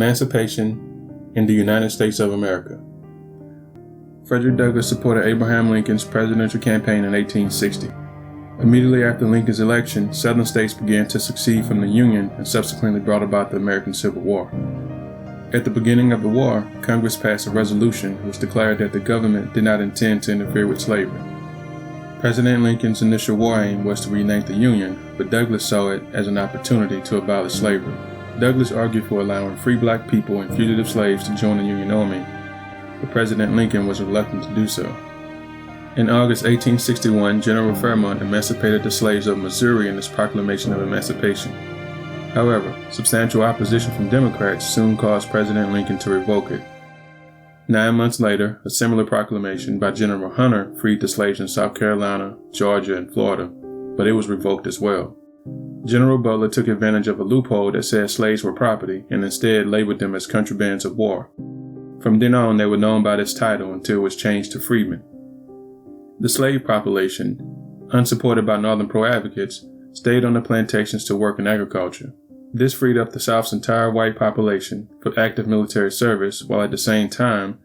Emancipation in the United States of America. Frederick Douglass supported Abraham Lincoln's presidential campaign in 1860. Immediately after Lincoln's election, Southern states began to secede from the Union and subsequently brought about the American Civil War. At the beginning of the war, Congress passed a resolution which declared that the government did not intend to interfere with slavery. President Lincoln's initial war aim was to reunite the Union, but Douglass saw it as an opportunity to abolish slavery. Douglass argued for allowing free black people and fugitive slaves to join the Union Army, but President Lincoln was reluctant to do so. In August 1861, General Fremont emancipated the slaves of Missouri in his proclamation of emancipation. However, substantial opposition from Democrats soon caused President Lincoln to revoke it. 9 months later, a similar proclamation by General Hunter freed the slaves in South Carolina, Georgia, and Florida, but it was revoked as well. General Butler took advantage of a loophole that said slaves were property and instead labeled them as contrabands of war. From then on, they were known by this title until it was changed to freedmen. The slave population, unsupported by Northern pro-advocates, stayed on the plantations to work in agriculture. This freed up the South's entire white population for active military service, while at the same time,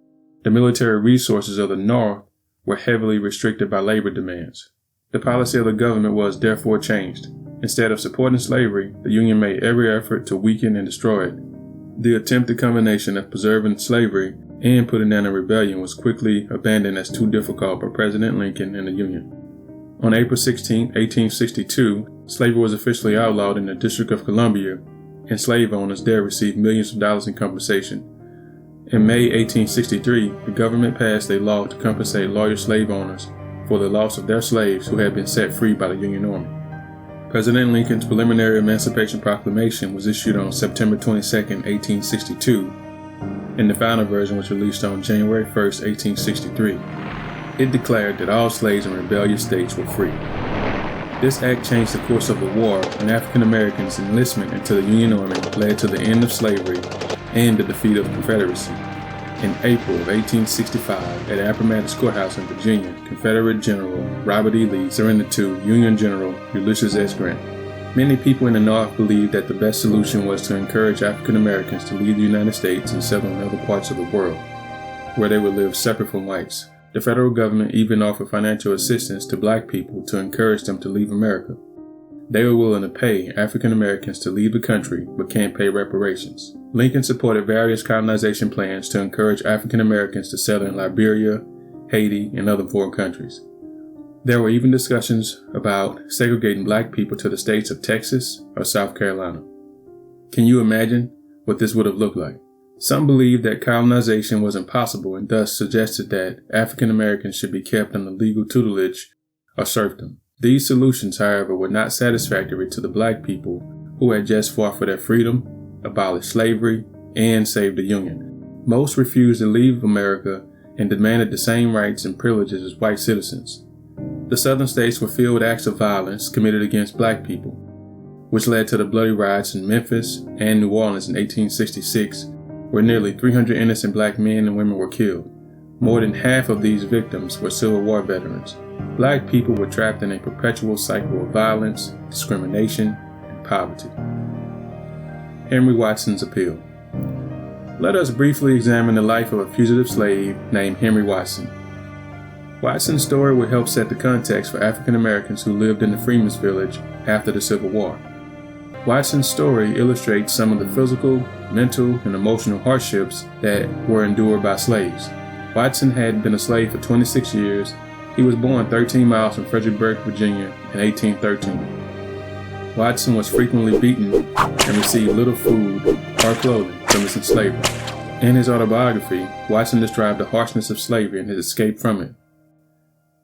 the military resources of the North were heavily restricted by labor demands. The policy of the government was therefore changed. Instead of supporting slavery, the Union made every effort to weaken and destroy it. The attempted combination of preserving slavery and putting down a rebellion was quickly abandoned as too difficult by President Lincoln and the Union. On April 16, 1862, slavery was officially outlawed in the District of Columbia, and slave owners there received millions of dollars in compensation. In May 1863, the government passed a law to compensate loyal slave owners for the loss of their slaves who had been set free by the Union Army. President Lincoln's preliminary Emancipation Proclamation was issued on September 22, 1862, and the final version was released on January 1, 1863. It declared that all slaves in rebellious states were free. This act changed the course of the war, and African Americans' enlistment into the Union Army led to the end of slavery and the defeat of the Confederacy. In April of 1865, at Appomattox Courthouse in Virginia, Confederate General Robert E. Lee surrendered to Union General Ulysses S. Grant. Many people in the North believed that the best solution was to encourage African Americans to leave the United States and settle in other parts of the world, where they would live separate from whites. The federal government even offered financial assistance to black people to encourage them to leave America. They were willing to pay African Americans to leave the country but can't pay reparations. Lincoln supported various colonization plans to encourage African Americans to settle in Liberia, Haiti, and other foreign countries. There were even discussions about segregating black people to the states of Texas or South Carolina. Can you imagine what this would have looked like? Some believed that colonization was impossible and thus suggested that African Americans should be kept under legal tutelage or serfdom. These solutions, however, were not satisfactory to the black people who had just fought for their freedom, abolished slavery, and saved the Union. Most refused to leave America and demanded the same rights and privileges as white citizens. The Southern states were filled with acts of violence committed against black people, which led to the bloody riots in Memphis and New Orleans in 1866, where nearly 300 innocent black men and women were killed. More than half of these victims were Civil War veterans. Black people were trapped in a perpetual cycle of violence, discrimination, and poverty. Henry Watson's appeal. Let us briefly examine the life of a fugitive slave named Henry Watson. Watson's story will help set the context for African Americans who lived in the Freedmen's Village after the Civil War. Watson's story illustrates some of the physical, mental, and emotional hardships that were endured by slaves. Watson had been a slave for 26 years. He was born 13 miles from Fredericksburg, Virginia in 1813. Watson was frequently beaten and received little food or clothing from his enslavement. In his autobiography, Watson described the harshness of slavery and his escape from it.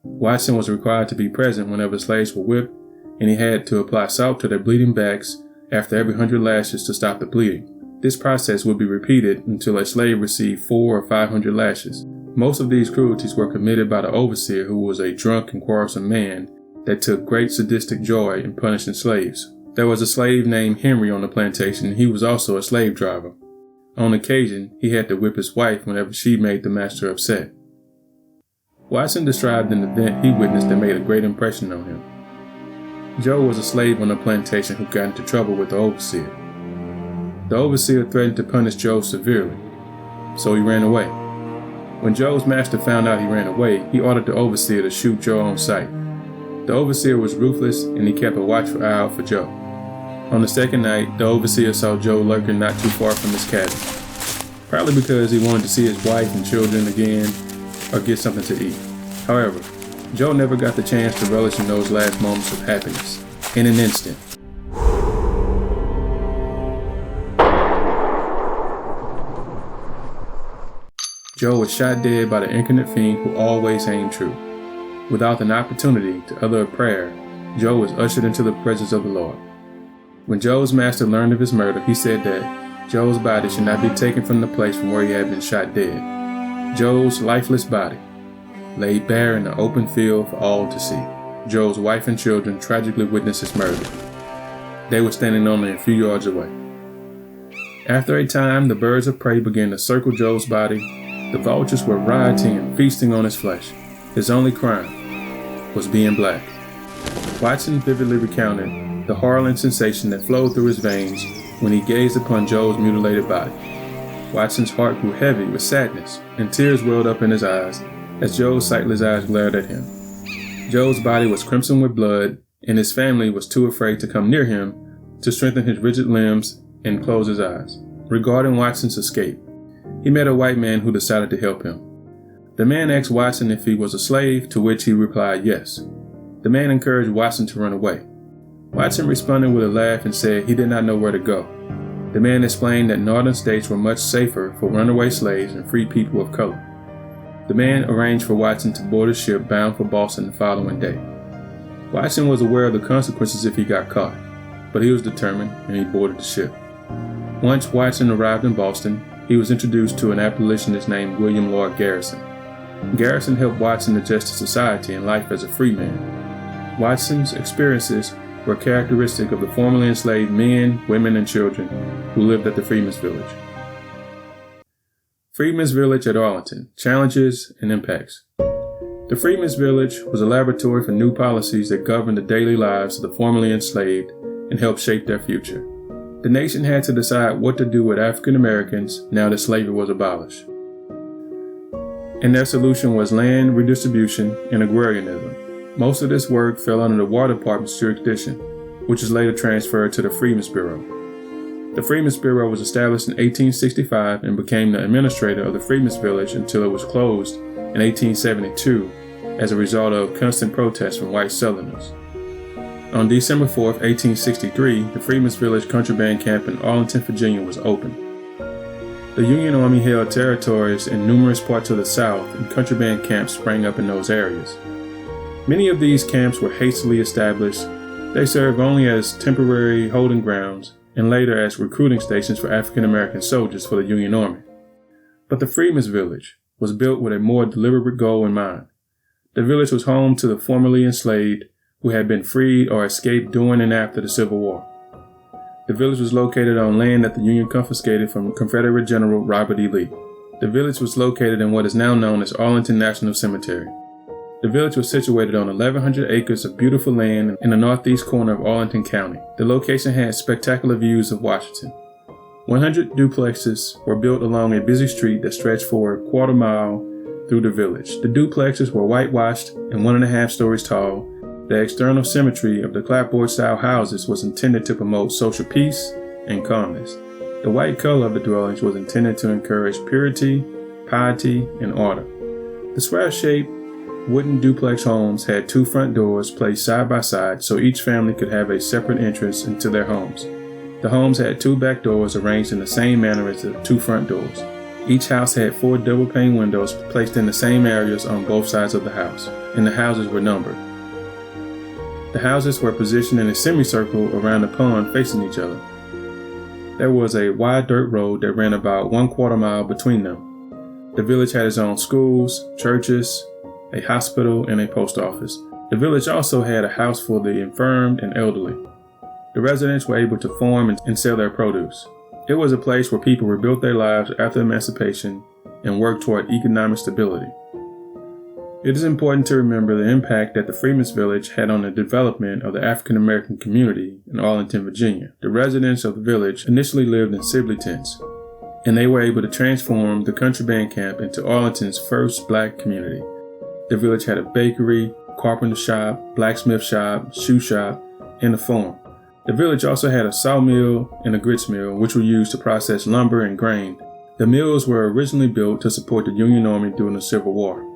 Watson was required to be present whenever slaves were whipped, and he had to apply salt to their bleeding backs after every 100 lashes to stop the bleeding. This process would be repeated until a slave received 400 or 500 lashes. Most of these cruelties were committed by the overseer, who was a drunk and quarrelsome man that took great sadistic joy in punishing slaves. There was a slave named Henry on the plantation, and he was also a slave driver. On occasion, he had to whip his wife whenever she made the master upset. Watson described an event he witnessed that made a great impression on him. Joe was a slave on a plantation who got into trouble with the overseer. The overseer threatened to punish Joe severely, so he ran away. When Joe's master found out he ran away, he ordered the overseer to shoot Joe on sight. The overseer was ruthless, and he kept a watchful eye out for Joe. On the second night, the overseer saw Joe lurking not too far from his cabin, probably because he wanted to see his wife and children again or get something to eat. However, Joe never got the chance to relish in those last moments of happiness. In an instant, Joe was shot dead by the incarnate fiend who always aimed true. Without an opportunity to utter a prayer, Joe was ushered into the presence of the Lord. When Joe's master learned of his murder, he said that Joe's body should not be taken from the place from where he had been shot dead. Joe's lifeless body lay bare in the open field for all to see. Joe's wife and children tragically witnessed his murder. They were standing only a few yards away. After a time, the birds of prey began to circle Joe's body. The vultures were rioting and feasting on his flesh. His only crime was being black. Watson vividly recounted the horrible sensation that flowed through his veins when he gazed upon Joe's mutilated body. Watson's heart grew heavy with sadness, and tears welled up in his eyes as Joe's sightless eyes glared at him. Joe's body was crimson with blood, and his family was too afraid to come near him to strengthen his rigid limbs and close his eyes. Regarding Watson's escape, he met a white man who decided to help him. The man asked Watson if he was a slave, to which he replied yes. The man encouraged Watson to run away. Watson responded with a laugh and said he did not know where to go. The man explained that northern states were much safer for runaway slaves and free people of color. The man arranged for Watson to board a ship bound for Boston the following day. Watson was aware of the consequences if he got caught, but he was determined and he boarded the ship. Once Watson arrived in Boston, he was introduced to an abolitionist named William Lloyd Garrison. Garrison helped Watson adjust to society and life as a free man. Watson's experiences were characteristic of the formerly enslaved men, women, and children who lived at the Freedman's Village. Freedman's Village at Arlington, Challenges and Impacts. The Freedman's Village was a laboratory for new policies that governed the daily lives of the formerly enslaved and helped shape their future. The nation had to decide what to do with African Americans now that slavery was abolished. And their solution was land redistribution and agrarianism. Most of this work fell under the War Department's jurisdiction, which was later transferred to the Freedmen's Bureau. The Freedmen's Bureau was established in 1865 and became the administrator of the Freedmen's Village until it was closed in 1872 as a result of constant protests from white Southerners. On December 4, 1863, the Freedmen's Village contraband camp in Arlington, Virginia was opened. The Union Army held territories in numerous parts of the South, and contraband camps sprang up in those areas. Many of these camps were hastily established. They served only as temporary holding grounds and later as recruiting stations for African American soldiers for the Union Army. But the Freedmen's Village was built with a more deliberate goal in mind. The village was home to the formerly enslaved who had been freed or escaped during and after the Civil War. The village was located on land that the Union confiscated from Confederate General Robert E. Lee. The village was located in what is now known as Arlington National Cemetery. The village was situated on 1,100 acres of beautiful land in the northeast corner of Arlington County. The location had spectacular views of Washington. 100 duplexes were built along a busy street that stretched for a quarter mile through the village. The duplexes were whitewashed and 1.5 stories tall. The external symmetry of the clapboard-style houses was intended to promote social peace and calmness. The white color of the dwellings was intended to encourage purity, piety, and order. The square-shaped wooden duplex homes had 2 front doors placed side by side so each family could have a separate entrance into their homes. The homes had 2 back doors arranged in the same manner as the 2 front doors. Each house had 4 double-pane windows placed in the same areas on both sides of the house, and the houses were numbered. The houses were positioned in a semicircle around the pond facing each other. There was a wide dirt road that ran about 1/4 mile between them. The village had its own schools, churches, a hospital, and a post office. The village also had a house for the infirm and elderly. The residents were able to farm and sell their produce. It was a place where people rebuilt their lives after emancipation and worked toward economic stability. It is important to remember the impact that the Freedmen's Village had on the development of the African American community in Arlington, Virginia. The residents of the village initially lived in Sibley tents, and they were able to transform the country band camp into Arlington's first black community. The village had a bakery, carpenter shop, blacksmith shop, shoe shop, and a farm. The village also had a sawmill and a grits mill, which were used to process lumber and grain. The mills were originally built to support the Union Army during the Civil War.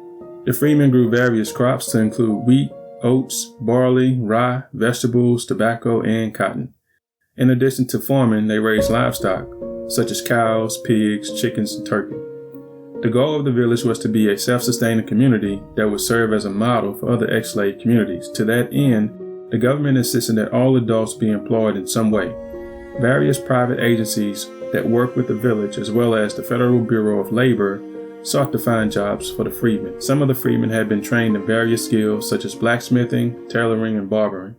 The freedmen grew various crops to include wheat, oats, barley, rye, vegetables, tobacco, and cotton. In addition to farming, they raised livestock, such as cows, pigs, chickens, and turkey. The goal of the village was to be a self-sustaining community that would serve as a model for other ex-slave communities. To that end, the government insisted that all adults be employed in some way. Various private agencies that worked with the village, as well as the Federal Bureau of Labor, sought to find jobs for the freedmen. Some of the freedmen had been trained in various skills such as blacksmithing, tailoring, and barbering.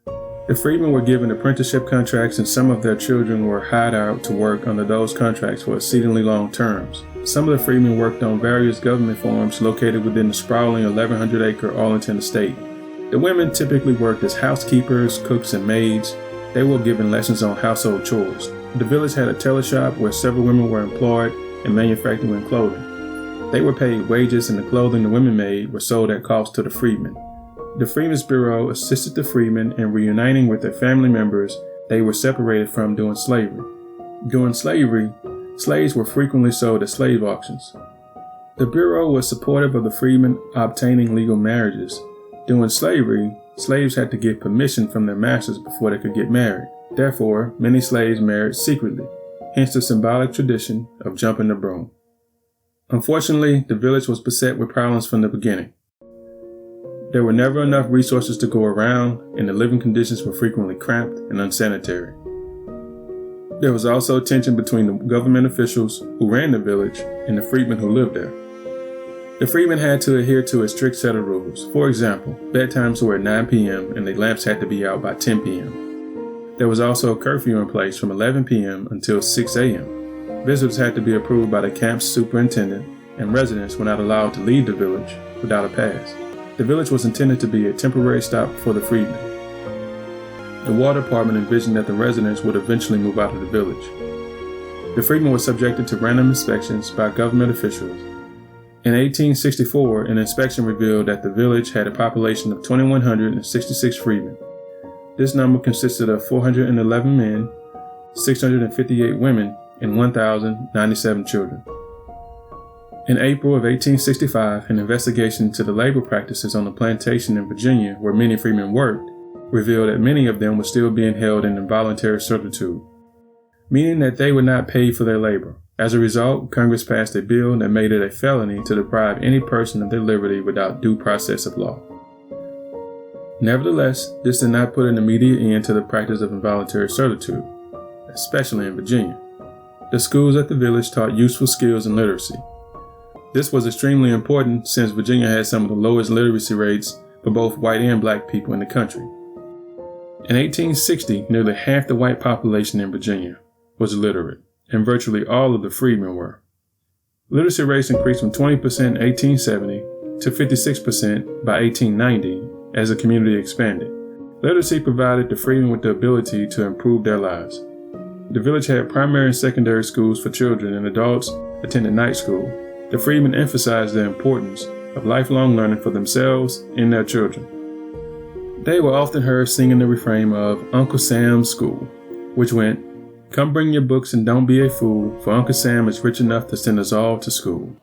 The freedmen were given apprenticeship contracts, and some of their children were hired out to work under those contracts for exceedingly long terms. Some of the freedmen worked on various government farms located within the sprawling 1,100-acre Arlington estate. The women typically worked as housekeepers, cooks, and maids. They were given lessons on household chores. The village had a tailor shop where several women were employed in manufacturing clothing. They were paid wages, and the clothing the women made were sold at cost to the freedmen. The Freedmen's Bureau assisted the freedmen in reuniting with their family members they were separated from during slavery. During slavery, slaves were frequently sold at slave auctions. The Bureau was supportive of the freedmen obtaining legal marriages. During slavery, slaves had to get permission from their masters before they could get married. Therefore, many slaves married secretly, hence the symbolic tradition of jumping the broom. Unfortunately, the village was beset with problems from the beginning. There were never enough resources to go around, and the living conditions were frequently cramped and unsanitary. There was also tension between the government officials who ran the village and the freedmen who lived there. The freedmen had to adhere to a strict set of rules. For example, bedtimes were at 9 p.m. and the lamps had to be out by 10 p.m. There was also a curfew in place from 11 p.m. until 6 a.m. Visitors had to be approved by the camp's superintendent, and residents were not allowed to leave the village without a pass. The village was intended to be a temporary stop for the freedmen. The War Department envisioned that the residents would eventually move out of the village. The freedmen were subjected to random inspections by government officials. In 1864, an inspection revealed that the village had a population of 2,166 freedmen. This number consisted of 411 men, 658 women, and 1,097 children. In April of 1865, an investigation into the labor practices on the plantation in Virginia, where many freedmen worked, revealed that many of them were still being held in involuntary servitude, meaning that they were not paid for their labor. As a result, Congress passed a bill that made it a felony to deprive any person of their liberty without due process of law. Nevertheless, this did not put an immediate end to the practice of involuntary servitude, especially in Virginia. The schools at the village taught useful skills and literacy. This was extremely important since Virginia had some of the lowest literacy rates for both white and black people in the country. In 1860, nearly half the white population in Virginia was illiterate, and virtually all of the freedmen were. Literacy rates increased from 20% in 1870 to 56% by 1890 as the community expanded. Literacy provided the freedmen with the ability to improve their lives. The village had primary and secondary schools for children, and adults attended night school. The freedmen emphasized the importance of lifelong learning for themselves and their children. They were often heard singing the refrain of Uncle Sam's School, which went, "Come bring your books and don't be a fool, for Uncle Sam is rich enough to send us all to school.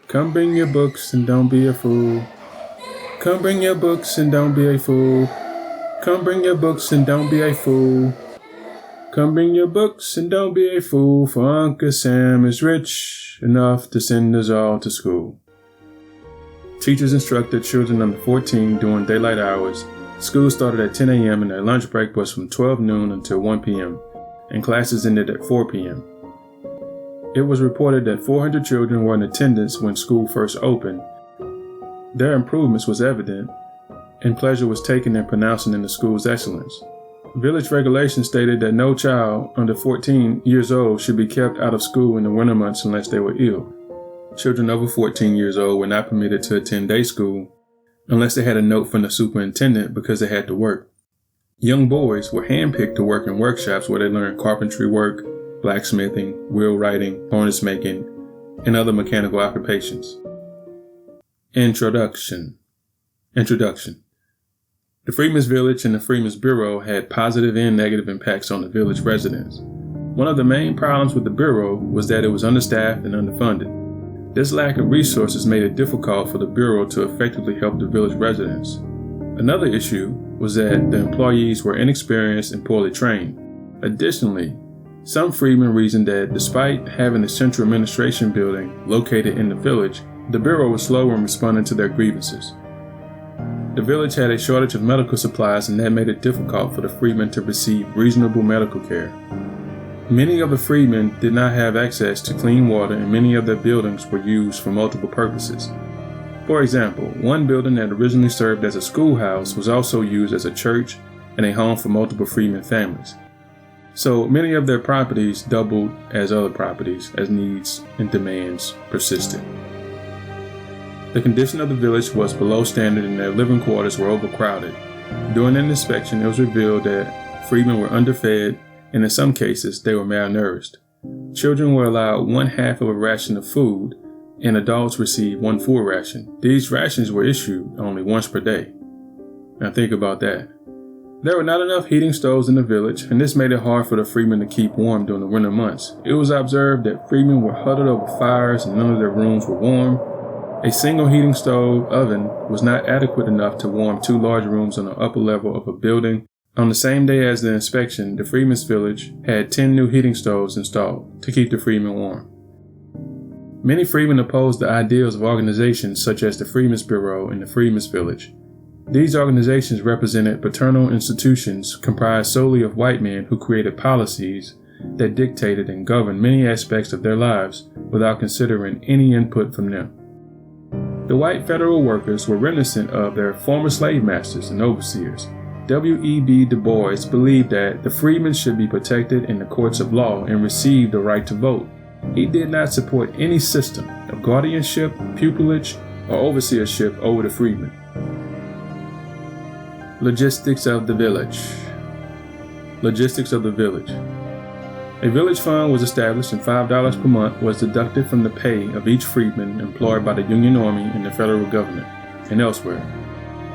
Come bring your books and don't be a fool. Come bring your books and don't be a fool. Come bring your books and don't be a fool. Come bring your books and don't be a fool, for Uncle Sam is rich enough to send us all to school." Teachers instructed children under 14 during daylight hours. School started at 10 a.m. and their lunch break was from 12 noon until 1 p.m., and classes ended at 4 p.m. It was reported that 400 children were in attendance when school first opened. Their improvements was evident, and pleasure was taken in pronouncing in the school's excellence. Village regulations stated that no child under 14 years old should be kept out of school in the winter months unless they were ill. children over 14 years old were not permitted to attend day school unless they had a note from the superintendent because they had to work. Young boys were handpicked to work in workshops where they learned carpentry work, blacksmithing, wheelwrighting, harness making, and other mechanical occupations. Introduction. The Freedmen's Village and the Freedmen's Bureau had positive and negative impacts on the village residents. One of the main problems with the Bureau was that it was understaffed and underfunded. This lack of resources made it difficult for the Bureau to effectively help the village residents. Another issue was that the employees were inexperienced and poorly trained. Additionally, some freedmen reasoned that despite having a central administration building located in the village, the Bureau was slow in responding to their grievances. The village had a shortage of medical supplies, and that made it difficult for the freedmen to receive reasonable medical care. Many of the freedmen did not have access to clean water, and many of their buildings were used for multiple purposes. For example, one building that originally served as a schoolhouse was also used as a church and a home for multiple freedmen families. So many of their properties doubled as other properties as needs and demands persisted. The condition of the village was below standard and their living quarters were overcrowded. During an inspection, it was revealed that freedmen were underfed, and in some cases, they were malnourished. Children were allowed 1/2 of a ration of food, and adults received 1 full ration. These rations were issued only once per day. Now think about that. There were not enough heating stoves in the village, and this made it hard for the freedmen to keep warm during the winter months. It was observed that freedmen were huddled over fires and none of their rooms were warm. A single heating stove oven was not adequate enough to warm 2 large rooms on the upper level of a building. On the same day as the inspection, the Freedmen's Village had 10 new heating stoves installed to keep the freedmen warm. Many freedmen opposed the ideals of organizations such as the Freedmen's Bureau and the Freedmen's Village. These organizations represented paternal institutions comprised solely of white men who created policies that dictated and governed many aspects of their lives without considering any input from them. The white federal workers were reminiscent of their former slave masters and overseers. W.E.B. Du Bois believed that the freedmen should be protected in the courts of law and receive the right to vote. He did not support any system of guardianship, pupillage, or overseership over the freedmen. Logistics of the village. A village fund was established and $5 per month was deducted from the pay of each freedman employed by the Union Army and the federal government, and elsewhere.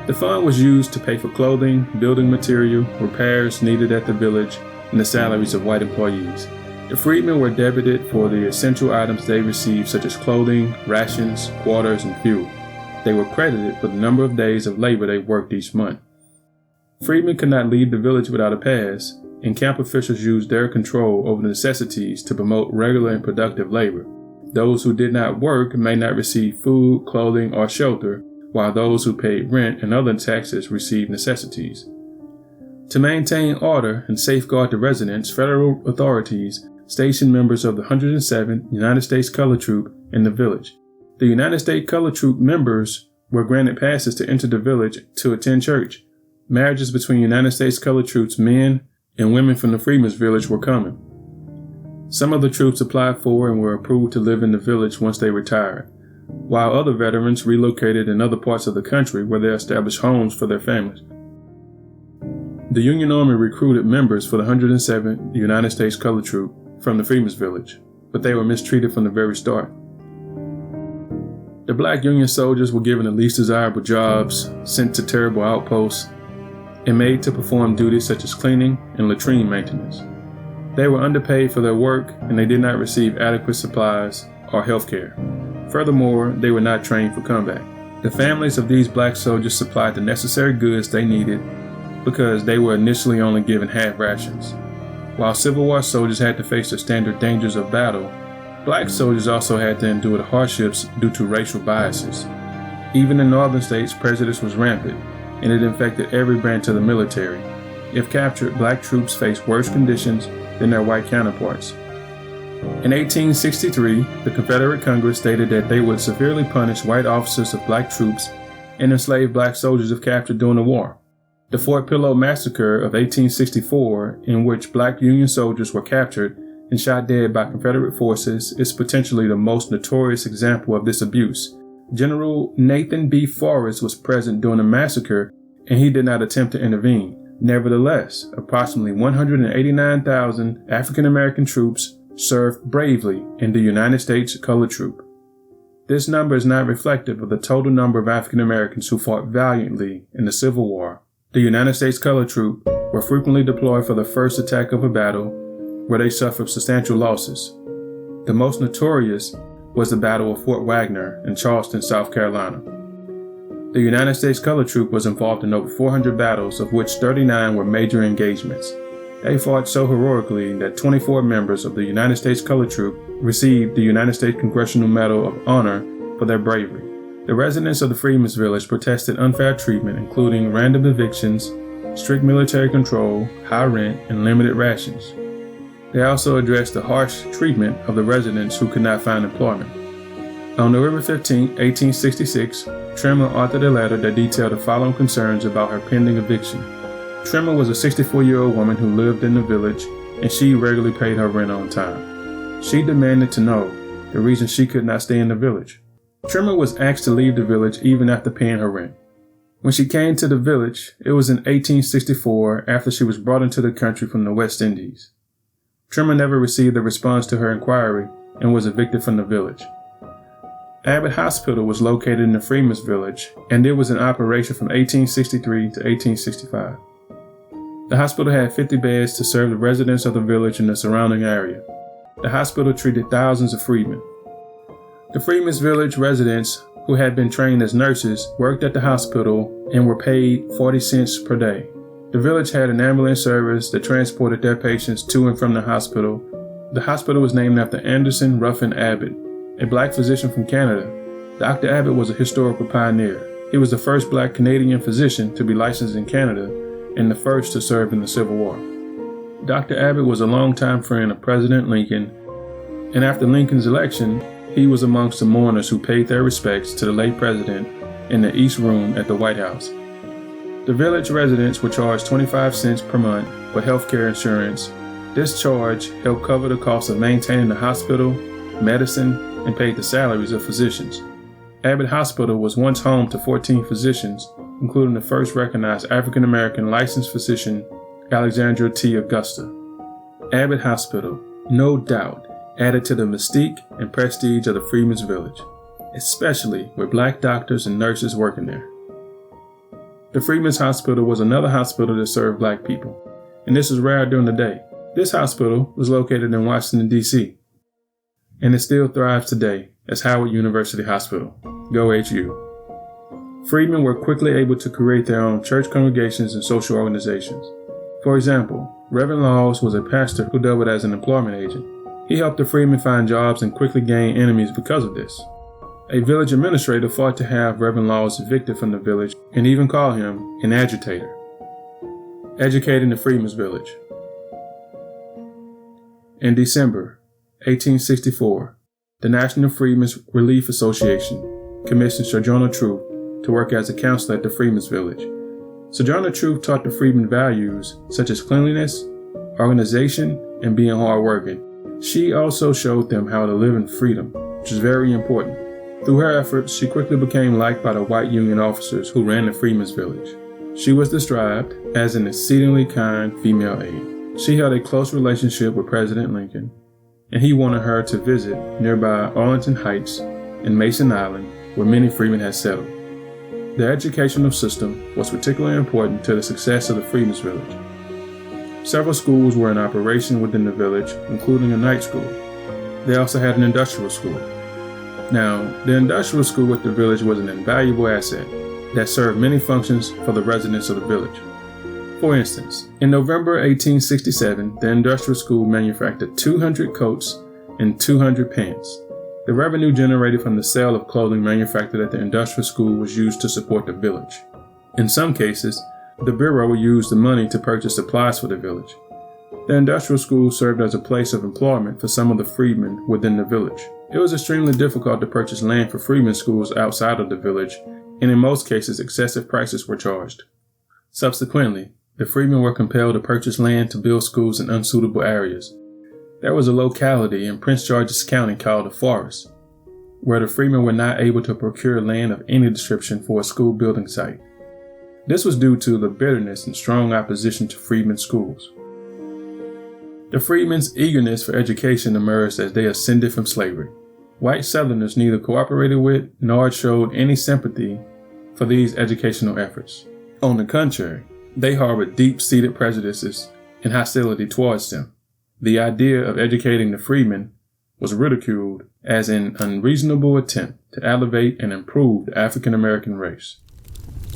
The fund was used to pay for clothing, building material, repairs needed at the village, and the salaries of white employees. The freedmen were debited for the essential items they received such as clothing, rations, quarters, and fuel. They were credited for the number of days of labor they worked each month. Freedmen could not leave the village without a pass, and camp officials used their control over the necessities to promote regular and productive labor. Those who did not work may not receive food, clothing, or shelter, while those who paid rent and other taxes received necessities. To maintain order and safeguard the residents, federal authorities stationed members of the 107th United States Color Troop in the village. The United States Color Troop members were granted passes to enter the village to attend church. Marriages between United States Color Troops men and women from the Freedmen's Village were common. Some of the troops applied for and were approved to live in the village once they retired, while other veterans relocated in other parts of the country where they established homes for their families. The Union Army recruited members for the 107th United States Color Troop from the Freedmen's Village, but they were mistreated from the very start. The black Union soldiers were given the least desirable jobs, sent to terrible outposts, and made to perform duties such as cleaning and latrine maintenance. They were underpaid for their work, and they did not receive adequate supplies or health care. Furthermore, they were not trained for combat. The families of these black soldiers supplied the necessary goods they needed because they were initially only given half rations. While Civil War soldiers had to face the standard dangers of battle, black soldiers also had to endure the hardships due to racial biases. Even in northern states, prejudice was rampant, and it infected every branch of the military. If captured, black troops faced worse conditions than their white counterparts. In 1863, the Confederate Congress stated that they would severely punish white officers of black troops and enslave black soldiers if captured during the war. The Fort Pillow Massacre of 1864, in which black Union soldiers were captured, and shot dead by Confederate forces is potentially the most notorious example of this abuse. General Nathan B. Forrest was present during the massacre, and he did not attempt to intervene. Nevertheless, approximately 189,000 African American troops served bravely in the United States Colored Troop. This number is not reflective of the total number of African Americans who fought valiantly in the Civil War. The United States Colored Troop were frequently deployed for the first attack of a battle, where they suffered substantial losses. The most notorious was the Battle of Fort Wagner in Charleston, South Carolina. The United States Colored Troop was involved in over 400 battles, of which 39 were major engagements. They fought so heroically that 24 members of the United States Colored Troop received the United States Congressional Medal of Honor for their bravery. The residents of the Freedmen's Village protested unfair treatment, including random evictions, strict military control, high rent, and limited rations. They also addressed the harsh treatment of the residents who could not find employment. On November 15, 1866, Trimmer authored a letter that detailed the following concerns about her pending eviction. Trimmer was a 64-year-old woman who lived in the village, and she regularly paid her rent on time. She demanded to know the reason she could not stay in the village. Trimmer was asked to leave the village even after paying her rent. When she came to the village, it was in 1864 after she was brought into the country from the West Indies. Trimmer never received a response to her inquiry and was evicted from the village. Abbott Hospital was located in the Freedmen's Village, and it was in operation from 1863 to 1865. The hospital had 50 beds to serve the residents of the village and the surrounding area. The hospital treated thousands of freedmen. The Freedmen's Village residents who had been trained as nurses worked at the hospital and were paid 40 cents per day. The village had an ambulance service that transported their patients to and from the hospital. The hospital was named after Anderson Ruffin Abbott, a black physician from Canada. Dr. Abbott was a historical pioneer. He was the first black Canadian physician to be licensed in Canada and the first to serve in the Civil War. Dr. Abbott was a longtime friend of President Lincoln, and after Lincoln's election, he was amongst the mourners who paid their respects to the late president in the East Room at the White House. The village residents were charged 25 cents per month for health care insurance. This charge helped cover the cost of maintaining the hospital, medicine, and paid the salaries of physicians. Abbott Hospital was once home to 14 physicians, including the first recognized African-American licensed physician, Alexandra T. Augusta. Abbott Hospital, no doubt, added to the mystique and prestige of the Freedmen's Village, especially with black doctors and nurses working there. The Freedmen's Hospital was another hospital that served black people, and this was rare during the day. This hospital was located in Washington, D.C., and it still thrives today as Howard University Hospital. Go HU. Freedmen were quickly able to create their own church congregations and social organizations. For example, Reverend Laws was a pastor who doubled as an employment agent. He helped the freedmen find jobs and quickly gain enemies because of this. A village administrator fought to have Reverend Laws evicted from the village and even called him an agitator. Educating the Freedmen's Village. In December 1864, the National Freedmen's Relief Association commissioned Sojourner Truth to work as a counselor at the Freedmen's Village. Sojourner Truth taught the freedmen values such as cleanliness, organization, and being hardworking. She also showed them how to live in freedom, which is very important. Through her efforts, she quickly became liked by the white Union officers who ran the Freedmen's Village. She was described as an exceedingly kind female aide. She held a close relationship with President Lincoln, and he wanted her to visit nearby Arlington Heights and Mason Island, where many freedmen had settled. The educational system was particularly important to the success of the Freedmen's Village. Several schools were in operation within the village, including a night school. They also had an industrial school. Now, the industrial school at the village was an invaluable asset that served many functions for the residents of the village. For instance, in November 1867, the industrial school manufactured 200 coats and 200 pants. The revenue generated from the sale of clothing manufactured at the industrial school was used to support the village. In some cases, the bureau would use the money to purchase supplies for the village. The industrial school served as a place of employment for some of the freedmen within the village. It was extremely difficult to purchase land for freedmen schools outside of the village, and in most cases excessive prices were charged. Subsequently, the freedmen were compelled to purchase land to build schools in unsuitable areas. There was a locality in Prince George's County called the Forest, where the freedmen were not able to procure land of any description for a school building site. This was due to the bitterness and strong opposition to freedmen schools. The freedmen's eagerness for education emerged as they ascended from slavery. White Southerners neither cooperated with nor showed any sympathy for these educational efforts. On the contrary, they harbored deep-seated prejudices and hostility towards them. The idea of educating the freedmen was ridiculed as an unreasonable attempt to elevate and improve the African American race.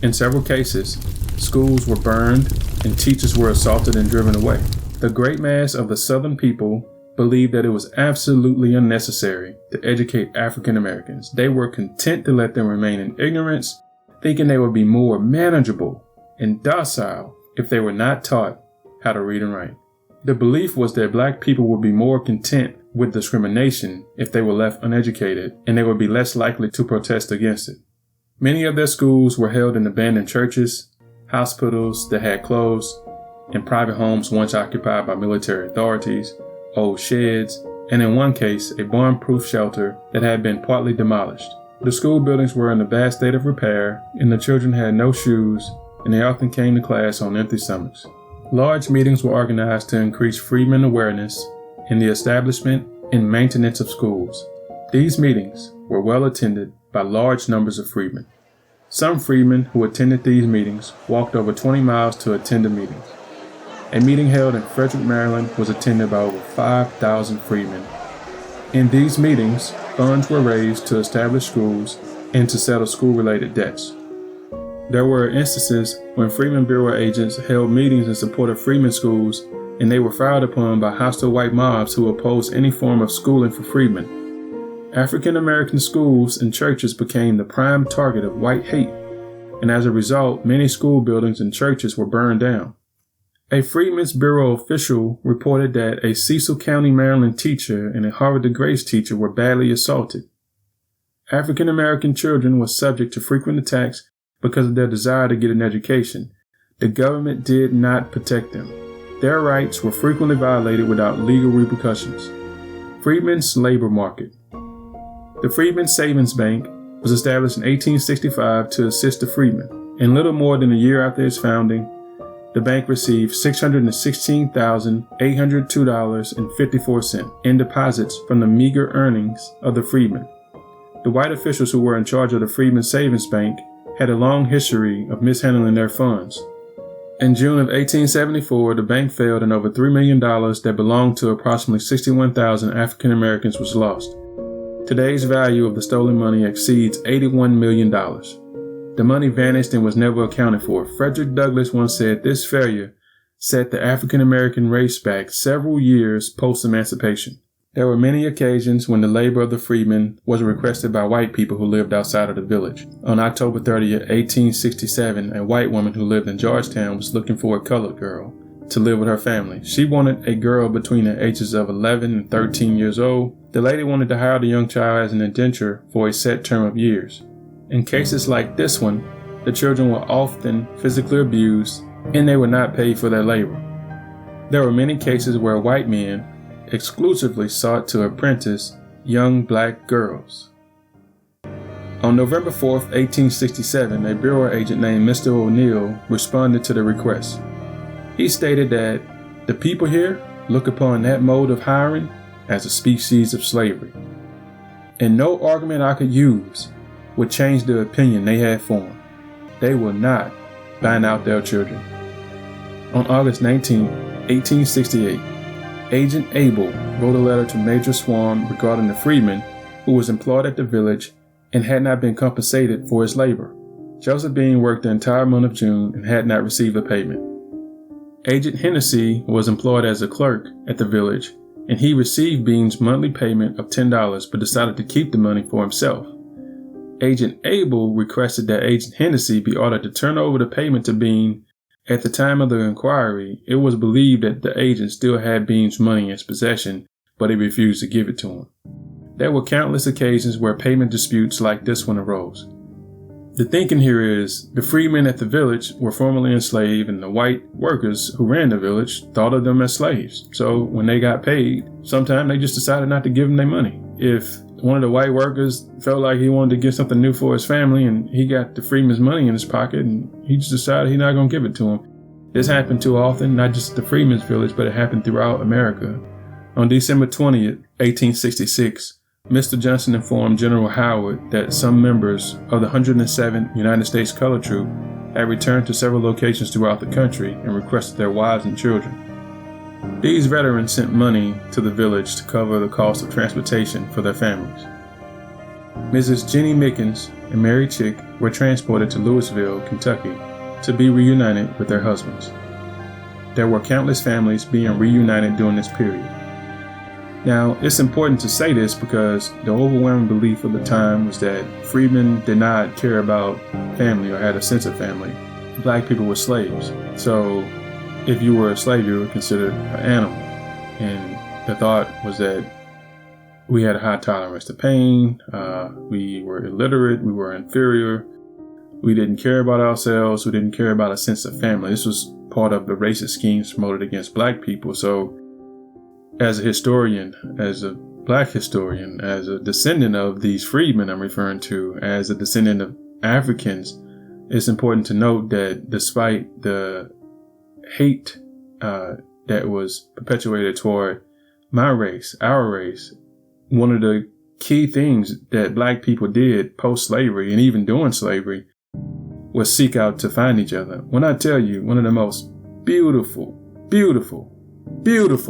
In several cases, schools were burned and teachers were assaulted and driven away. The great mass of the Southern people believed that it was absolutely unnecessary to educate African Americans. They were content to let them remain in ignorance, thinking they would be more manageable and docile if they were not taught how to read and write. The belief was that black people would be more content with discrimination if they were left uneducated, and they would be less likely to protest against it. Many of their schools were held in abandoned churches, hospitals that had closed, and private homes once occupied by military authorities, old sheds, and in one case, a bomb-proof shelter that had been partly demolished. The school buildings were in a bad state of repair, and the children had no shoes, and they often came to class on empty stomachs. Large meetings were organized to increase freedmen awareness in the establishment and maintenance of schools. These meetings were well attended by large numbers of freedmen. Some freedmen who attended these meetings walked over 20 miles to attend the meetings. A meeting held in Frederick, Maryland was attended by over 5,000 freedmen. In these meetings, funds were raised to establish schools and to settle school-related debts. There were instances when Freedmen Bureau agents held meetings in support of freedmen schools, and they were frowned upon by hostile white mobs who opposed any form of schooling for freedmen. African American schools and churches became the prime target of white hate, and as a result, many school buildings and churches were burned down. A Freedmen's Bureau official reported that a Cecil County, Maryland teacher and a Havre de Grace teacher were badly assaulted. African American children were subject to frequent attacks because of their desire to get an education. The government did not protect them. Their rights were frequently violated without legal repercussions. Freedmen's labor market. The Freedmen's Savings Bank was established in 1865 to assist the freedmen. In little more than a year after its founding, the bank received $616,802.54 in deposits from the meager earnings of the freedmen. The white officials who were in charge of the Freedmen's Savings Bank had a long history of mishandling their funds. In June of 1874, the bank failed and over $3 million that belonged to approximately 61,000 African Americans was lost. Today's value of the stolen money exceeds $81 million. The money vanished and was never accounted for. Frederick Douglass once said this failure set the African American race back several years post-emancipation. There were many occasions when the labor of the freedmen was requested by white people who lived outside of the village. On October 30, 1867, a white woman who lived in Georgetown was looking for a colored girl to live with her family. She wanted a girl between the ages of 11 and 13 years old. The lady wanted to hire the young child as an indenture for a set term of years. In cases like this one, the children were often physically abused and they were not paid for their labor. There were many cases where white men exclusively sought to apprentice young black girls. On November 4, 1867, a bureau agent named Mr. O'Neill responded to the request. He stated that the people here look upon that mode of hiring as a species of slavery, and no argument I could use would change the opinion they had formed. They will not ban out their children. On August 19, 1868, Agent Abel wrote a letter to Major Swan regarding the freedman who was employed at the village and had not been compensated for his labor. Joseph Bean worked the entire month of June and had not received a payment. Agent Hennessy was employed as a clerk at the village, and he received Bean's monthly payment of $10 but decided to keep the money for himself. Agent Abel requested that Agent Hennessy be ordered to turn over the payment to Bean. At the time of the inquiry, it was believed that the agent still had Bean's money in his possession, but he refused to give it to him. There were countless occasions where payment disputes like this one arose. The thinking here is the freedmen at the village were formerly enslaved, and the white workers who ran the village thought of them as slaves. So when they got paid, sometimes they just decided not to give them their money. If one of the white workers felt like he wanted to get something new for his family and he got the freedman's money in his pocket and he just decided he's not going to give it to him. This happened too often, not just at the freedmen's village, but it happened throughout America. On December 20th, 1866, Mr. Johnson informed General Howard that some members of the 107th United States Color Troop had returned to several locations throughout the country and requested their wives and children. These veterans sent money to the village to cover the cost of transportation for their families. Mrs. Jenny Mickens and Mary Chick were transported to Louisville, Kentucky, to be reunited with their husbands. There were countless families being reunited during this period. Now, it's important to say this because the overwhelming belief of the time was that freedmen did not care about family or had a sense of family. Black people were slaves. So if you were a slave, you were considered an animal. And the thought was that we had a high tolerance to pain, we were illiterate, we were inferior, we didn't care about ourselves, we didn't care about a sense of family. This was part of the racist schemes promoted against black people. So as a historian, as a black historian, as a descendant of these freedmen I'm referring to, as a descendant of Africans, it's important to note that despite the hate that was perpetuated toward my race, our race, one of the key things that black people did post-slavery and even during slavery was seek out to find each other. When I tell you, one of the most beautiful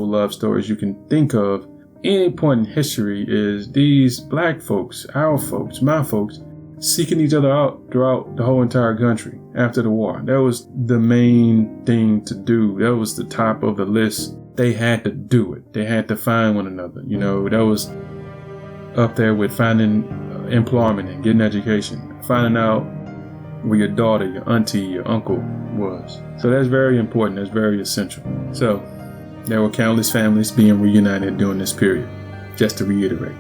love stories you can think of any point in history is these black folks, our folks, my folks, seeking each other out throughout the whole entire country after the war. That was the main thing to do. That was the top of the list. They had to do it. They had to find one another. You know, that was up there with finding employment and getting education, finding out where your daughter, your auntie, your uncle was. So that's very important. That's very essential. So there were countless families being reunited during this period. Just to reiterate,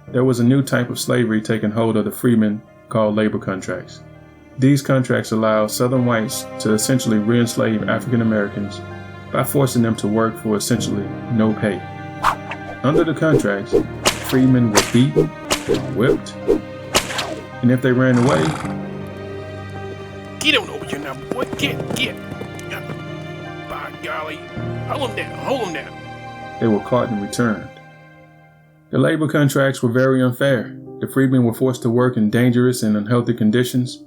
there was a new type of slavery taking hold of the freedmen called labor contracts. These contracts allowed Southern whites to essentially re-enslave African Americans by forcing them to work for essentially no pay. Under the contracts, freedmen were beaten, whipped, and if they ran away, get on over here now, boy. Get. By golly. Hold him down. They were caught and returned. The labor contracts were very unfair. The freedmen were forced to work in dangerous and unhealthy conditions.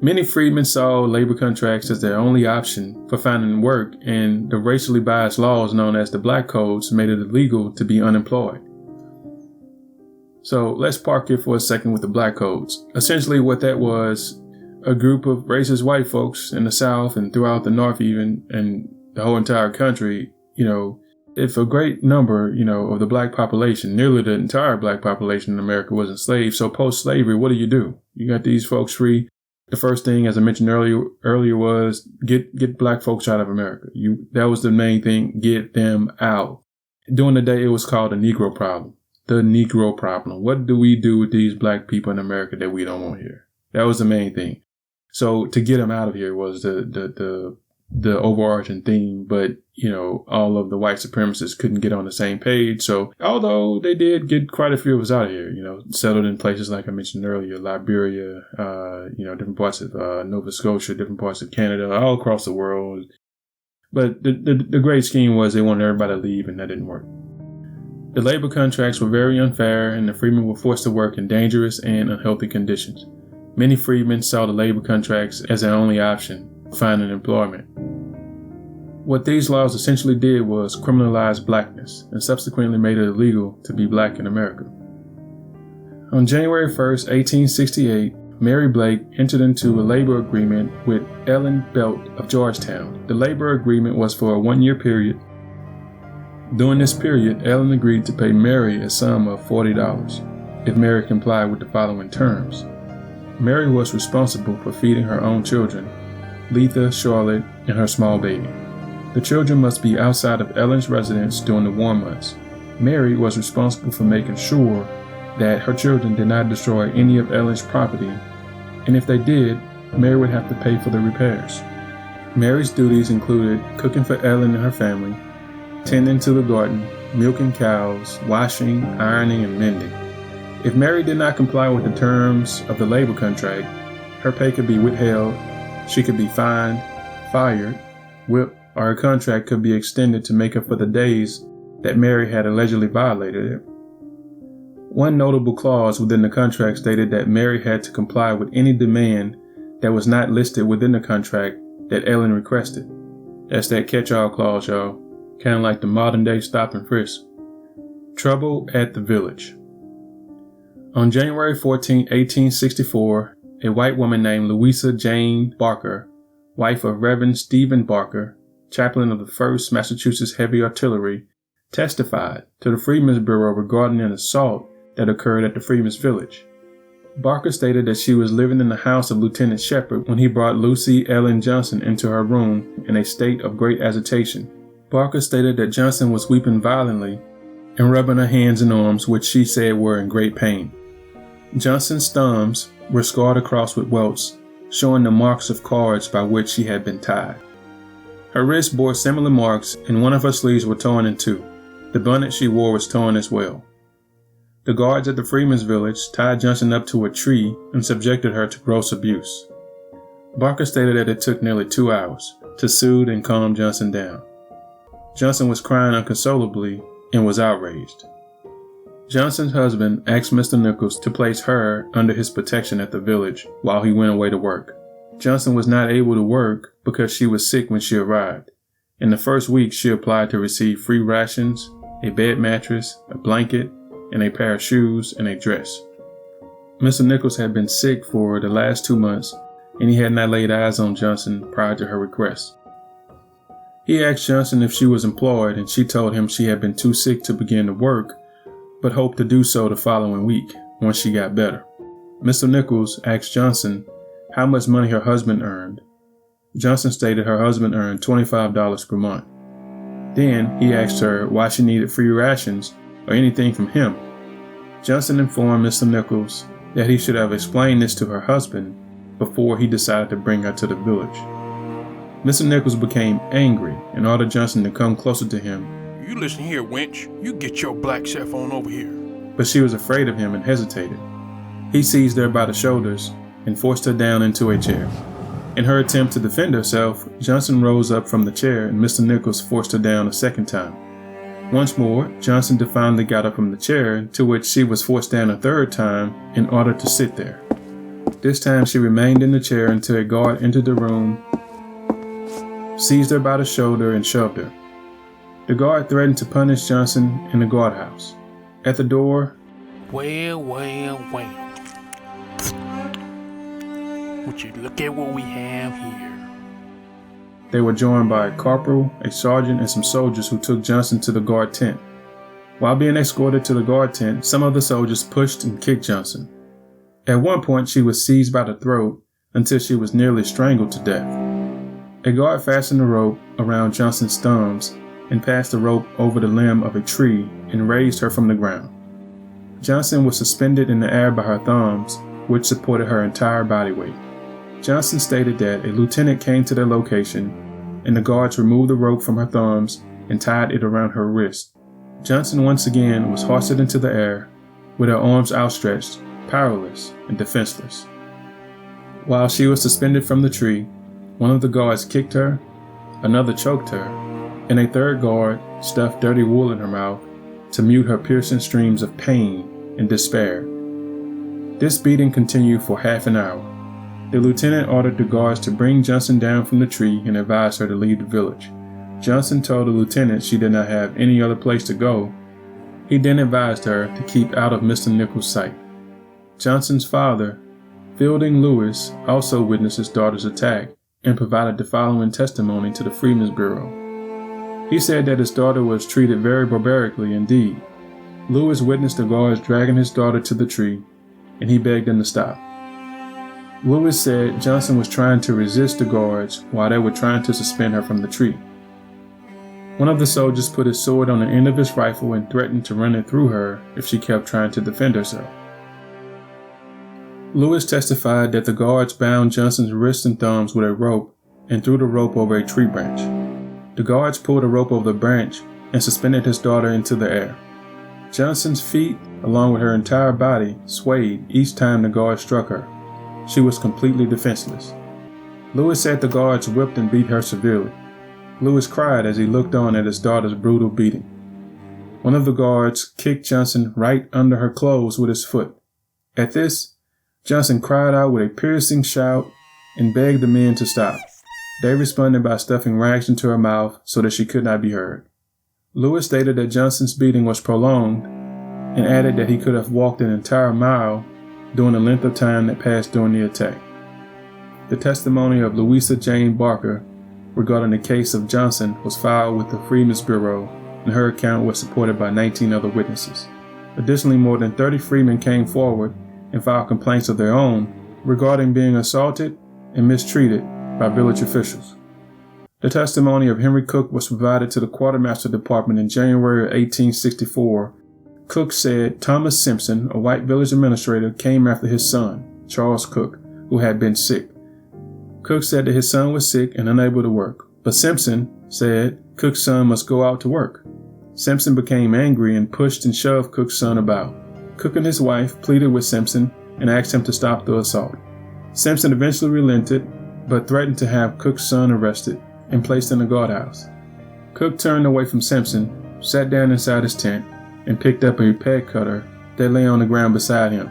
Many freedmen saw labor contracts as their only option for finding work, and the racially biased laws known as the Black Codes made it illegal to be unemployed. So let's park here for a second with the Black Codes. Essentially what that was, a group of racist white folks in the South and throughout the North even, and the whole entire country, you know, if a great number, you know, of the black population, nearly the entire black population in America was enslaved. So post-slavery, what do? You got these folks free. The first thing, as I mentioned earlier was get black folks out of America. That was the main thing, get them out. During the day, it was called the Negro problem. The Negro problem. What do we do with these black people in America that we don't want here? That was the main thing. So to get them out of here was the overarching theme, but you know, all of the white supremacists couldn't get on the same page. So although they did get quite a few of us out of here, you know, settled in places like I mentioned earlier, Liberia, different parts of Nova Scotia, different parts of Canada, all across the world. But the great scheme was they wanted everybody to leave, and that didn't work. The labor contracts were very unfair, and the freedmen were forced to work in dangerous and unhealthy conditions. Many freedmen saw the labor contracts as their only option for finding employment. What these laws essentially did was criminalize blackness and subsequently made it illegal to be black in America. On January 1st, 1868, Mary Blake entered into a labor agreement with Ellen Belt of Georgetown. The labor agreement was for a 1-year period. During this period, Ellen agreed to pay Mary a sum of $40 if Mary complied with the following terms. Mary was responsible for feeding her own children, Letha, Charlotte, and her small baby. The children must be outside of Ellen's residence during the warm months. Mary was responsible for making sure that her children did not destroy any of Ellen's property and if they did, Mary would have to pay for the repairs. Mary's duties included cooking for Ellen and her family, tending to the garden, milking cows, washing, ironing, and mending. If Mary did not comply with the terms of the labor contract, her pay could be withheld, she could be fined, fired, whipped, or her contract could be extended to make up for the days that Mary had allegedly violated it. One notable clause within the contract stated that Mary had to comply with any demand that was not listed within the contract that Ellen requested. That's that catch-all clause, y'all. Kind of like the modern-day stop and frisk. Trouble at the village. On January 14, 1864, a white woman named Louisa Jane Barker, wife of Reverend Stephen Barker, chaplain of the 1st Massachusetts Heavy Artillery, testified to the Freedmen's Bureau regarding an assault that occurred at the Freedmen's Village. Barker stated that she was living in the house of Lieutenant Shepard when he brought Lucy Ellen Johnson into her room in a state of great agitation. Barker stated that Johnson was weeping violently and rubbing her hands and arms, which she said were in great pain. Johnson's thumbs were scarred across with welts, showing the marks of cords by which she had been tied. Her wrists bore similar marks, and one of her sleeves were torn in two. The bonnet she wore was torn as well. The guards at the Freedmen's Village tied Johnson up to a tree and subjected her to gross abuse. Barker stated that it took nearly 2 hours to soothe and calm Johnson down. Johnson was crying unconsolably and was outraged. Johnson's husband asked Mr. Nichols to place her under his protection at the village while he went away to work. Johnson was not able to work because she was sick when she arrived. In the first week, she applied to receive free rations, a bed mattress, a blanket, and a pair of shoes and a dress. Mr. Nichols had been sick for the last 2 months, and he had not laid eyes on Johnson prior to her request. He asked Johnson if she was employed, and she told him she had been too sick to begin to work, but hoped to do so the following week, once she got better. Mr. Nichols asked Johnson how much money her husband earned. Johnson stated her husband earned $25 per month. Then he asked her why she needed free rations or anything from him. Johnson informed Mr. Nichols that he should have explained this to her husband before he decided to bring her to the village. Mr. Nichols became angry and ordered Johnson to come closer to him. You listen here, wench. You get your black self on over here. But she was afraid of him and hesitated. He seized her by the shoulders and forced her down into a chair. In her attempt to defend herself, Johnson rose up from the chair and Mr. Nichols forced her down a second time. Once more, Johnson defiantly got up from the chair, to which she was forced down a third time in order to sit there. This time she remained in the chair until a guard entered the room, seized her by the shoulder, and shoved her. The guard threatened to punish Johnson in the guardhouse. At the door, Well. Would you look at what we have here? they were joined by a corporal, a sergeant, and some soldiers who took Johnson to the guard tent. While being escorted to the guard tent, some of the soldiers pushed and kicked Johnson. At one point, she was seized by the throat until she was nearly strangled to death. A guard fastened the rope around Johnson's thumbs and passed the rope over the limb of a tree and raised her from the ground. Johnson was suspended in the air by her thumbs, which supported her entire body weight. Johnson stated that a lieutenant came to their location and the guards removed the rope from her thumbs and tied it around her wrist. Johnson once again was hoisted into the air with her arms outstretched, powerless and defenseless. While she was suspended from the tree, one of the guards kicked her, another choked her, and a third guard stuffed dirty wool in her mouth to mute her piercing screams of pain and despair. This beating continued for half an hour. The lieutenant ordered the guards to bring Johnson down from the tree and advised her to leave the village. Johnson told the lieutenant she did not have any other place to go. He then advised her to keep out of Mr. Nichols' sight. Johnson's father, Fielding Lewis, also witnessed his daughter's attack and provided the following testimony to the Freedmen's Bureau. He said that his daughter was treated very barbarically indeed. Lewis witnessed the guards dragging his daughter to the tree, and he begged them to stop. Lewis said Johnson was trying to resist the guards while they were trying to suspend her from the tree. One of the soldiers put his sword on the end of his rifle and threatened to run it through her if she kept trying to defend herself. Lewis testified that the guards bound Johnson's wrists and thumbs with a rope and threw the rope over a tree branch. The guards pulled the rope over the branch and suspended his daughter into the air. Johnson's feet, along with her entire body, swayed each time the guard struck her. She was completely defenseless. Lewis said the guards whipped and beat her severely. Lewis cried as he looked on at his daughter's brutal beating. One of the guards kicked Johnson right under her clothes with his foot. At this, Johnson cried out with a piercing shout and begged the men to stop. They responded by stuffing rags into her mouth so that she could not be heard. Lewis stated that Johnson's beating was prolonged and added that he could have walked an entire mile during the length of time that passed during the attack. The testimony of Louisa Jane Barker regarding the case of Johnson was filed with the Freedmen's Bureau, and her account was supported by 19 other witnesses. Additionally, more than 30 freedmen came forward and filed complaints of their own regarding being assaulted and mistreated by village officials. The testimony of Henry Cook was provided to the Quartermaster Department in January of 1864. Cook said Thomas Simpson, a white village administrator, came after his son, Charles Cook, who had been sick. Cook said that his son was sick and unable to work, but Simpson said Cook's son must go out to work. Simpson became angry and pushed and shoved Cook's son about. Cook and his wife pleaded with Simpson and asked him to stop the assault. Simpson eventually relented, but threatened to have Cook's son arrested and placed in the guardhouse. Cook turned away from Simpson, sat down inside his tent, and picked up a peg cutter that lay on the ground beside him.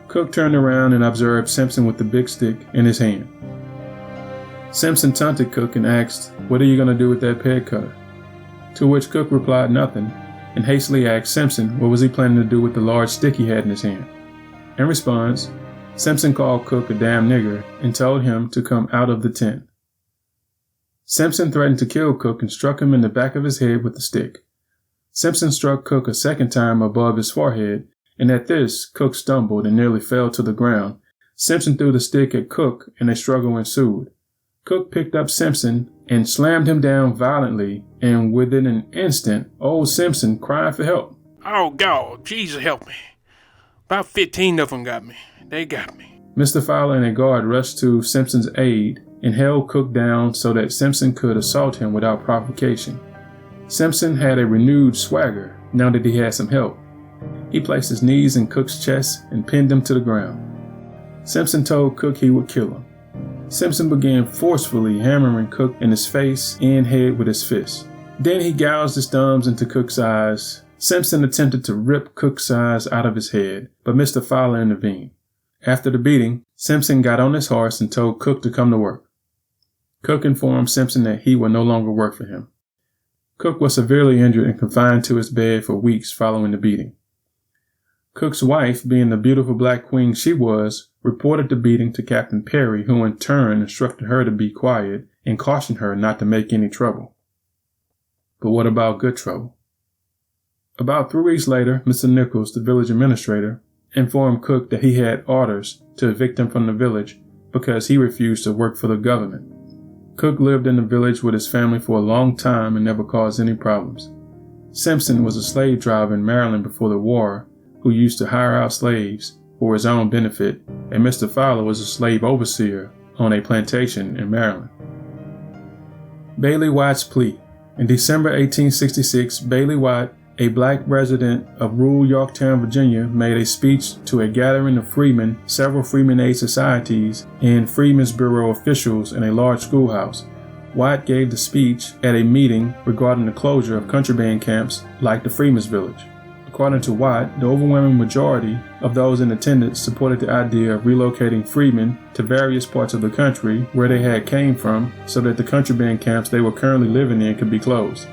Cook turned around and observed Simpson with the big stick in his hand. Simpson taunted Cook and asked, "What are you going to do with that peg cutter?" To which Cook replied nothing, and hastily asked Simpson what was he planning to do with the large stick he had in his hand. In response, Simpson called Cook a damn nigger and told him to come out of the tent. Simpson threatened to kill Cook and struck him in the back of his head with the stick. Simpson struck Cook a second time above his forehead, and at this, Cook stumbled and nearly fell to the ground. Simpson threw the stick at Cook, and a struggle ensued. Cook picked up Simpson and slammed him down violently, and within an instant, old Simpson cried for help. "Oh, God, Jesus help me. About 15 of them got me. They got me." Mr. Fowler and a guard rushed to Simpson's aid and held Cook down so that Simpson could assault him without provocation. Simpson had a renewed swagger now that he had some help. He placed his knees in Cook's chest and pinned him to the ground. Simpson told Cook he would kill him. Simpson began forcefully hammering Cook in his face and head with his fists. Then he gouged his thumbs into Cook's eyes. Simpson attempted to rip Cook's eyes out of his head, but Mr. Fowler intervened. After the beating, Simpson got on his horse and told Cook to come to work. Cook informed Simpson that he would no longer work for him. Cook was severely injured and confined to his bed for weeks following the beating. Cook's wife, being the beautiful black queen she was, reported the beating to Captain Perry, who in turn instructed her to be quiet and cautioned her not to make any trouble. But what about good trouble? About 3 weeks later, Mr. Nichols, the village administrator, informed Cook that he had orders to evict him from the village because he refused to work for the government. Cook lived in the village with his family for a long time and never caused any problems. Simpson was a slave driver in Maryland before the war who used to hire out slaves for his own benefit, and Mr. Fowler was a slave overseer on a plantation in Maryland. Bailey Watt's plea. In December 1866, Bailey Watt, a black resident of rural Yorktown, Virginia, made a speech to a gathering of freedmen, several Freedmen Aid societies, and Freedmen's Bureau officials in a large schoolhouse. Watt gave the speech at a meeting regarding the closure of contraband camps like the Freedmen's Village. According to Watt, the overwhelming majority of those in attendance supported the idea of relocating freedmen to various parts of the country where they had came from so that the contraband camps they were currently living in could be closed.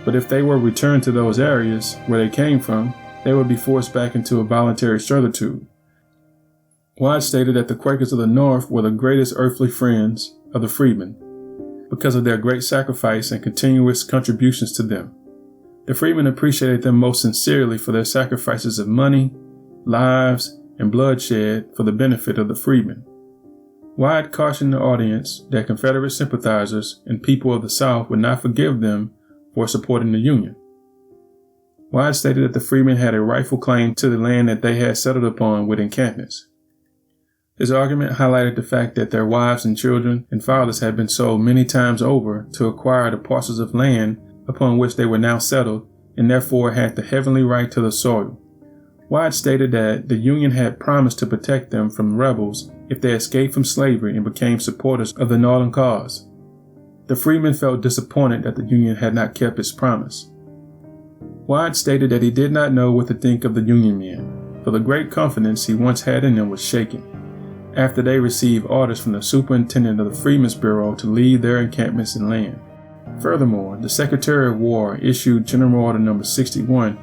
But if they were returned to those areas where they came from, they would be forced back into a voluntary servitude. Watt stated that the Quakers of the North were the greatest earthly friends of the freedmen because of their great sacrifice and continuous contributions to them. The freedmen appreciated them most sincerely for their sacrifices of money, lives, and bloodshed for the benefit of the freedmen. Watt cautioned the audience that Confederate sympathizers and people of the South would not forgive them for supporting the Union. Watt stated that the freedmen had a rightful claim to the land that they had settled upon with encampments. His argument highlighted the fact that their wives and children and fathers had been sold many times over to acquire the parcels of land upon which they were now settled, and therefore had the heavenly right to the soil. White stated that the Union had promised to protect them from rebels if they escaped from slavery and became supporters of the Northern cause. The freedmen felt disappointed that the Union had not kept its promise. White stated that he did not know what to think of the Union men, for the great confidence he once had in them was shaken after they received orders from the superintendent of the Freedmen's Bureau to leave their encampments and land. Furthermore, the Secretary of War issued General Order No. 61,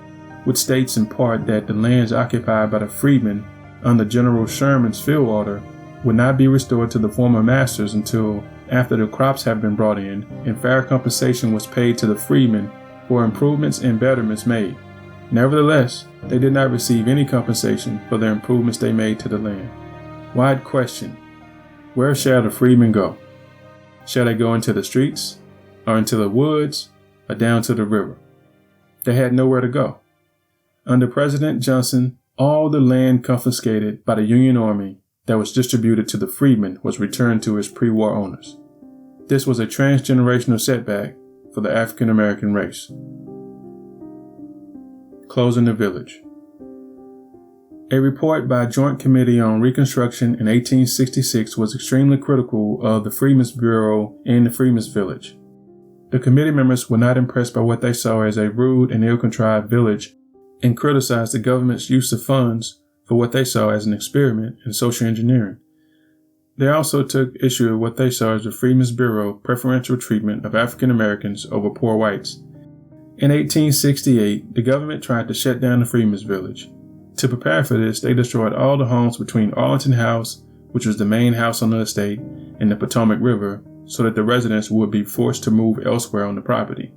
which states in part that the lands occupied by the freedmen under General Sherman's field order would not be restored to the former masters until after the crops have been brought in and fair compensation was paid to the freedmen for improvements and betterments made. Nevertheless, they did not receive any compensation for the improvements they made to the land. White questioned, where shall the freedmen go? Shall they go into the streets, or into the woods, or down to the river? They had nowhere to go. Under President Johnson, all the land confiscated by the Union Army that was distributed to the freedmen was returned to its pre-war owners. This was a transgenerational setback for the African American race. Closing the village. A report by a Joint Committee on Reconstruction in 1866 was extremely critical of the Freedmen's Bureau and the Freedmen's Village. The committee members were not impressed by what they saw as a rude and ill-contrived village and criticized the government's use of funds for what they saw as an experiment in social engineering. They also took issue with what they saw as the Freedmen's Bureau preferential treatment of African Americans over poor whites. In 1868, the government tried to shut down the Freedmen's Village. To prepare for this, they destroyed all the homes between Arlington House, which was the main house on the estate, and the Potomac River, so that the residents would be forced to move elsewhere on the property.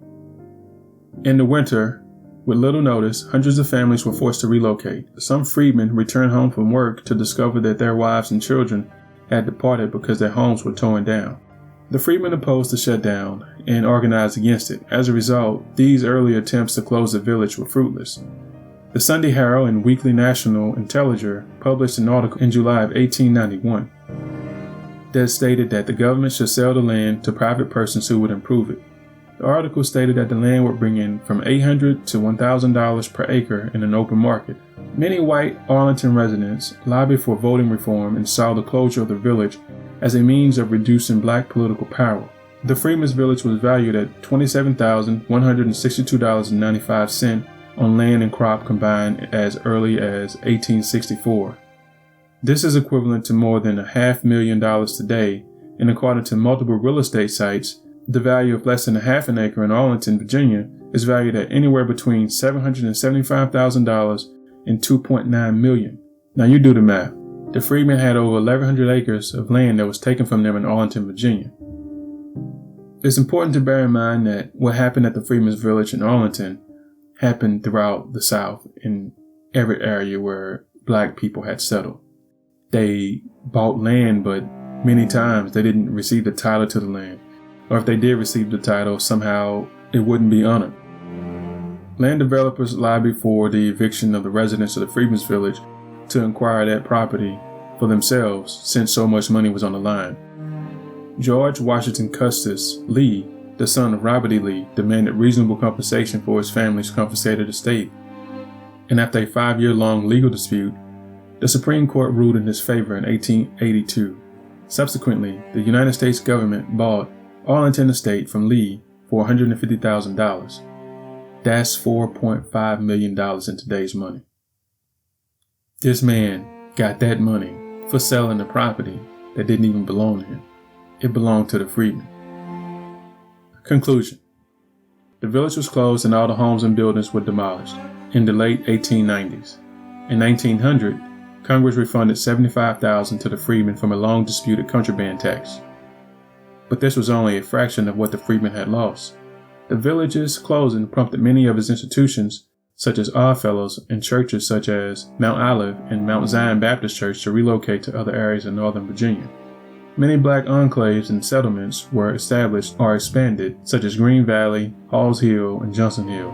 In the winter, with little notice, hundreds of families were forced to relocate. Some freedmen returned home from work to discover that their wives and children had departed because their homes were torn down. The freedmen opposed the shutdown and organized against it. As a result, these early attempts to close the village were fruitless. The Sunday Harrell and Weekly National Intelliger published an article in July of 1891 that stated that the government should sell the land to private persons who would improve it. The article stated that the land would bring in from $800 to $1,000 per acre in an open market. Many white Arlington residents lobbied for voting reform and saw the closure of the village as a means of reducing black political power. The Freedmen's Village was valued at $27,162.95 on land and crop combined as early as 1864. This is equivalent to more than $500,000 today, and according to multiple real estate sites, the value of less than a half an acre in Arlington, Virginia is valued at anywhere between $775,000 and $2.9 million. Now you do the math. The freedmen had over 1,100 acres of land that was taken from them in Arlington, Virginia. It's important to bear in mind that what happened at the Freedmen's Village in Arlington happened throughout the South in every area where black people had settled. They bought land, but many times they didn't receive the title to the land. Or if they did receive the title, somehow it wouldn't be honored. Land developers lobbied for the eviction of the residents of the Freedmen's Village to acquire that property for themselves since so much money was on the line. George Washington Custis Lee, the son of Robert E. Lee, demanded reasonable compensation for his family's confiscated estate. And after a 5-year-long legal dispute, the Supreme Court ruled in his favor in 1882. Subsequently, the United States government bought Arlington Estate from Lee for $150,000. That's $4.5 million in today's money. This man got that money for selling the property that didn't even belong to him. It belonged to the freedmen. Conclusion. The village was closed and all the homes and buildings were demolished in the late 1890s. In 1900, Congress refunded $75,000 to the freedmen from a long disputed contraband tax. But this was only a fraction of what the freedmen had lost. The village's closing prompted many of its institutions, such as Oddfellows, and churches such as Mount Olive and Mount Zion Baptist Church to relocate to other areas in Northern Virginia. Many black enclaves and settlements were established or expanded, such as Green Valley, Halls Hill, and Johnson Hill.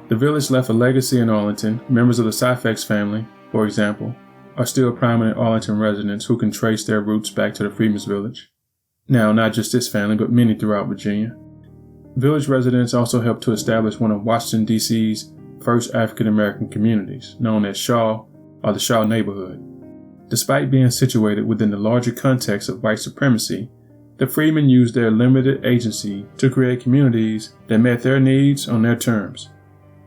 The village left a legacy in Arlington. Members of the Syphax family, for example, are still prominent Arlington residents who can trace their roots back to the Freedman's village. Now, not just this family, but many throughout Virginia. Village residents also helped to establish one of Washington, D.C.'s first African-American communities, known as Shaw or the Shaw neighborhood. Despite being situated within the larger context of white supremacy, the Freedmen used their limited agency to create communities that met their needs on their terms.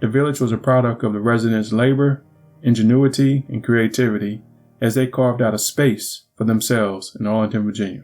The village was a product of the residents' labor, ingenuity, and creativity as they carved out a space for themselves in Arlington, Virginia.